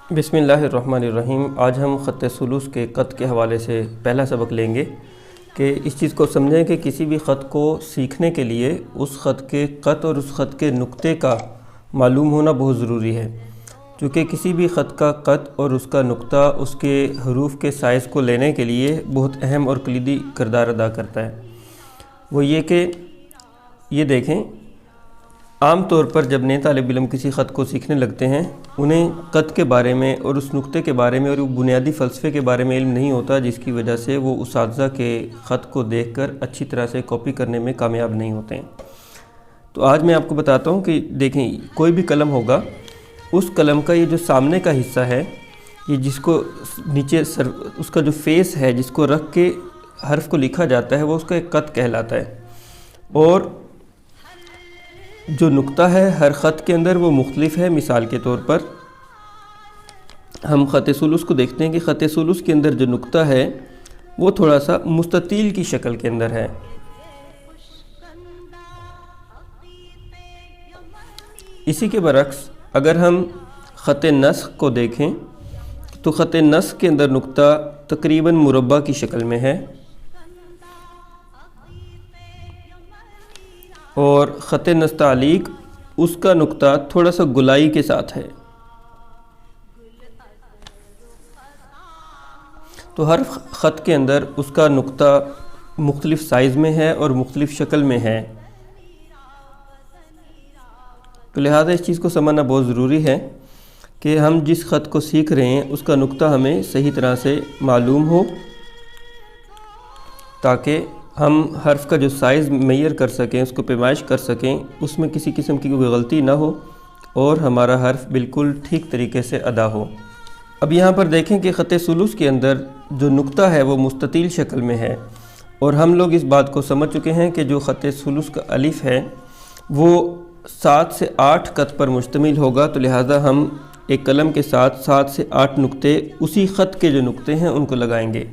बिस्मिल्लाहिर्रहमानिर्रहीम। आज हम ख़त सुलूस के क़त के हवाले से पहला सबक लेंगे कि इस चीज़ को समझें कि किसी भी ख़त को सीखने के लिए उस ख़त के क़त और उस ख़त के नुक्ते का मालूम होना बहुत ज़रूरी है, क्योंकि किसी भी ख़त का क़त और उसका नुक्ता उसके हरूफ के साइज़ को लेने के लिए बहुत अहम और कलीदी किरदार अदा करता है। वो ये कि ये देखें, आम तौर पर जब नए तालिब इल्म किसी ख़त को सीखने लगते हैं, उन्हें क़त के बारे में और उस नुक्ते के बारे में और बुनियादी फ़लसफ़े के बारे में इल्म नहीं होता, जिसकी वजह से वो उस्ताज़ा के ख़त को देखकर अच्छी तरह से कॉपी करने में कामयाब नहीं होते हैं। तो आज मैं आपको बताता हूँ कि देखें, कोई भी कलम होगा, उस कलम का ये जो सामने का हिस्सा है, ये जिसको नीचे उसका जो फेस है जिसको रख के हर्फ़ को लिखा जाता है, वो उसका एक क़त कहलाता है। और जो नुक्ता है हर ख़त के अंदर वो मुख्तलिफ है। मिसाल के तौर पर हम ख़त सुलूस को देखते हैं कि ख़त सुलूस के अंदर जो नुक्ता है वो थोड़ा सा मुस्ततील की शक्ल के अंदर है। इसी के बरक्स अगर हम ख़त नस्ख़ को देखें तो ख़त नस्ख़ के अंदर नुक्ता तकरीबन मुरब्बा की शक्ल में है और ख़त नस्तालीक उसका नुक्ता थोड़ा सा गुलाई के साथ है। तो हर ख़त के अंदर उसका नुक्ता मुख्तलिफ़ साइज़ में है और मुख्तलिफ़ शक्ल में है। तो लिहाजा इस चीज़ को समझना बहुत ज़रूरी है कि हम जिस ख़त को सीख रहे हैं उसका नुक्ता हमें सही तरह से मालूम हो, ताकि हम हर्फ़ का जो साइज़ मेजर कर सकें, उसको पैमाइश कर सकें, उसमें किसी किस्म की कोई गलती ना हो और हमारा हर्फ़ बिल्कुल ठीक तरीके से अदा हो। अब यहाँ पर देखें कि ख़त सुलूस के अंदर जो नुक्ता है वो मुस्ततील शक्ल में है और हम लोग इस बात को समझ चुके हैं कि जो ख़त सुलूस का अलिफ़ है वो 7 से 8 क़त पर मुश्तमिल होगा। तो लिहाजा हम एक कलम के साथ 7 से 8 नुक्ते उसी ख़त के जो नुक्ते हैं उनको लगाएंगे।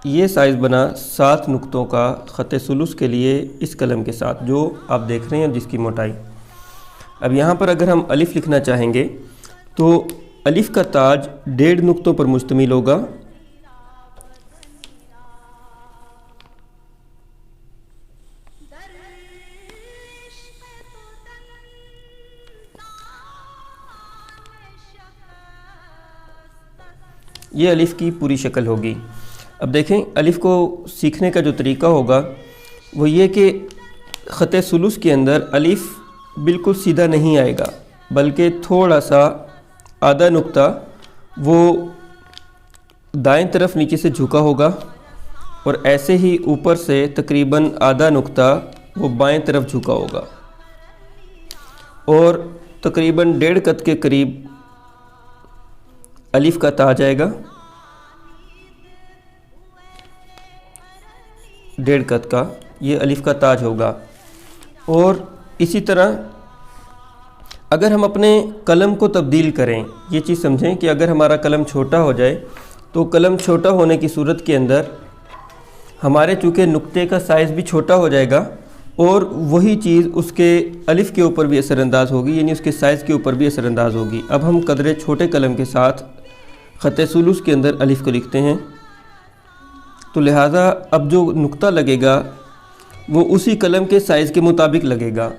ये साइज़ बना 7 नुक्तों का ख़त सुलूस के लिए इस कलम के साथ जो आप देख रहे हैं जिसकी मोटाई। अब यहाँ पर अगर हम अलिफ़ लिखना चाहेंगे तो अलिफ़ का ताज 1.5 नुक्तों पर मुश्तमिल होगा। ये अलिफ़ की पूरी शक्ल होगी। अब देखें, अलिफ़ को सीखने का जो तरीका होगा वो ये कि ख़त सुलूस के अंदर अलिफ़ बिल्कुल सीधा नहीं आएगा, बल्कि थोड़ा सा आधा नुक्ता वो दाएं तरफ नीचे से झुका होगा और ऐसे ही ऊपर से तकरीबन आधा नुक्ता वो बाएं तरफ झुका होगा और तकरीबन 1.5 क़त के करीब अलिफ़ का ताज आएगा। 1.5 क़त का ये अलिफ़ का ताज होगा। और इसी तरह अगर हम अपने कलम को तब्दील करें, ये चीज़ समझें कि अगर हमारा कलम छोटा हो जाए तो कलम छोटा होने की सूरत के अंदर हमारे चूँकि नुक्ते का साइज़ भी छोटा हो जाएगा और वही चीज़ उसके अलिफ़ के ऊपर भी असरअंदाज होगी, यानी उसके साइज़ के ऊपर भी असरअंदाज होगी। अब हम कदरे छोटे कलम के साथ ख़त सुलूस के अंदर अलिफ़ को लिखते हैं, तो लिहाजा अब जो नुक्ता लगेगा वो उसी कलम के साइज़ के मुताबिक लगेगा।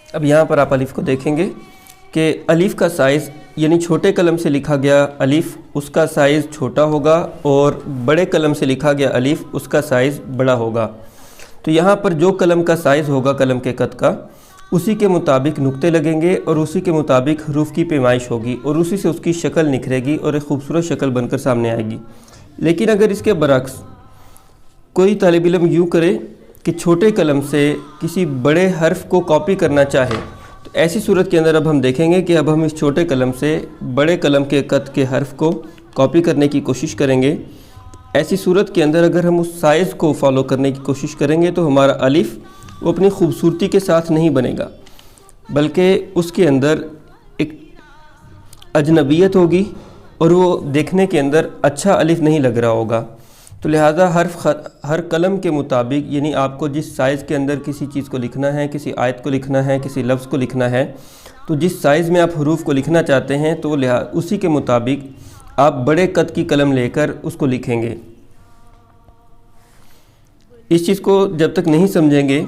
अब यहाँ पर आप अलिफ़ को देखेंगे कि अलिफ़ का साइज़ यानी छोटे कलम से लिखा गया अलिफ़ उसका साइज़ छोटा होगा और बड़े कलम से लिखा गया अलिफ़ उसका साइज़ बड़ा होगा। तो यहाँ पर जो कलम का साइज़ होगा कलम के कद का اسی کے مطابق نقطے لگیں گے اور اسی کے مطابق حروف کی پیمائش ہوگی اور اسی سے اس کی شکل نکھرے گی اور ایک خوبصورت شکل بن کر سامنے آئے گی۔ لیکن اگر اس کے برعکس کوئی طالب علم یوں کرے کہ چھوٹے قلم سے کسی بڑے حرف کو کاپی کرنا چاہے، تو ایسی صورت کے اندر اب ہم دیکھیں گے کہ اب ہم اس چھوٹے قلم سے بڑے قلم کے قد کے حرف کو کاپی کرنے کی کوشش کریں گے۔ ایسی صورت کے اندر اگر ہم اس سائز کو فالو کرنے کی کوشش کریں گے تو ہمارا الف وہ اپنی خوبصورتی کے ساتھ نہیں بنے گا، بلکہ اس کے اندر ایک اجنبیت ہوگی اور وہ دیکھنے کے اندر اچھا الف نہیں لگ رہا ہوگا۔ تو لہٰذا ہر قلم کے مطابق، یعنی آپ کو جس سائز کے اندر کسی چیز کو لکھنا ہے، کسی آیت کو لکھنا ہے، کسی لفظ کو لکھنا ہے، تو جس سائز میں آپ حروف کو لکھنا چاہتے ہیں تو اسی کے مطابق آپ بڑے قد کی قلم لے کر اس کو لکھیں گے۔ اس چیز کو جب تک نہیں سمجھیں گے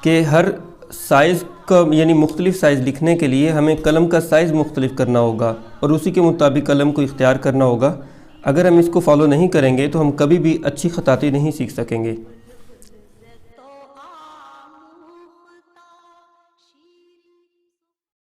کہ ہر سائز کا، یعنی مختلف سائز لکھنے کے لیے ہمیں قلم کا سائز مختلف کرنا ہوگا اور اسی کے مطابق قلم کو اختیار کرنا ہوگا، اگر ہم اس کو فالو نہیں کریں گے تو ہم کبھی بھی اچھی خطاطی نہیں سیکھ سکیں گے۔